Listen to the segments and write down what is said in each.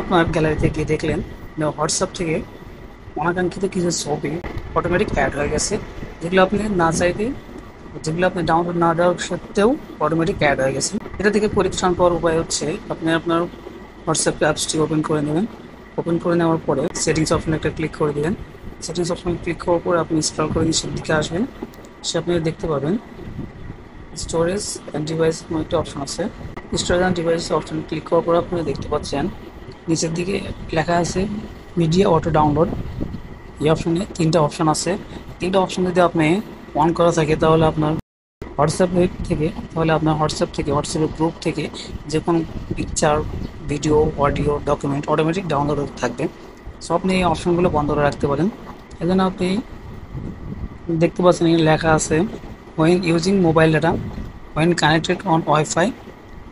আপনার গ্যালারিতে গিয়ে দেখলেন হোয়াটসঅ্যাপ থেকে অনাকাঙ্ক্ষিত কিছু ছবি অটোমেটিক অ্যাড হয়ে গেছে, যেগুলো আপনি না চাইতে, যেগুলো আপনি ডাউনলোড না দেওয়ার সত্ত্বেও অটোমেটিক অ্যাড হয়ে গেছে। এটা থেকে পরিত্রাণ পাওয়ার উপায় হচ্ছে আপনি আপনার হোয়াটসঅ্যাপ অ্যাপসটি ওপেন করে নেবেন। ওপেন করে নেওয়ার পরে সেটিংস অপশনে একটা ক্লিক করে দিবেন। সেটিংস অপশনে ক্লিক করার পরে আপনি স্ক্রল করে নিচের দিকে আসবেন। সে আপনি দেখতে পাবেন স্টোরেজ অ্যান্ড ডিভাইস একটা অপশন আছে। Storage and device option click করার পর আপনি দেখতে পাচ্ছেন নিচের দিকে লেখা আছে মিডিয়া অটো ডাউনলোড। এই অপশনে তিনটা অপশন আছে। তিনটা অপশন যদি আপনি অন করা থাকে তাহলে আপনার হোয়াটসঅ্যাপের গ্রুপ থেকে যে কোনো picture, video, audio, document automatic download হতে থাকবে। সো আপনি এই অপশনগুলো বন্ধ করে রাখতে পারেন। এজন্য আপনি দেখতে পাচ্ছেন এখানে লেখা আছে when using mobile data, when connected on Wi-Fi,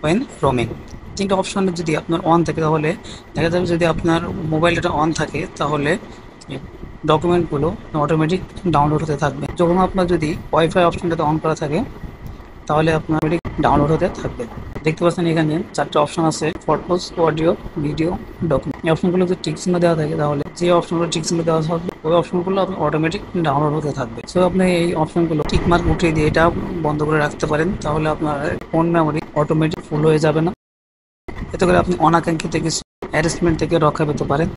when roaming। তিনটা অপশনে যদি আপনার অন থাকে তাহলে দেখা যাবে, যদি আপনার মোবাইল ডাটা অন থাকে তাহলে ডকুমেন্টগুলো অটোমেটিক ডাউনলোড হতে থাকবে। যখন আপনার যদি ওয়াইফাই অপশনটাতে অন করা থাকে তাহলে আপনার অটোমেটিক ডাউনলোড হতে থাকবে। দেখতে পাচ্ছেন এখানে চারটে অপশন আছে: ফটোস, অডিও, ভিডিও, ডকুমেন্ট। এই অপশনগুলো যদি টিক চিহ্ন দেওয়া থাকে তাহলে যে অপশনগুলো টিক চিহ্ন দেওয়া থাকবে ওই অপশনগুলো আপনার অটোমেটিক ডাউনলোড হতে থাকবে। সো আপনি এই অপশনগুলো টিক মার্ক উঠিয়ে দিয়ে এটা বন্ধ করে রাখতে পারেন, তাহলে আপনার ফোন মেমোরি অটোমেটিক ফুল হয়ে যাবে না। এতে করে আপনি অনাকাঙ্ক্ষিত কিছু হ্যারাসমেন্ট থেকে রক্ষা পেতে পারেন।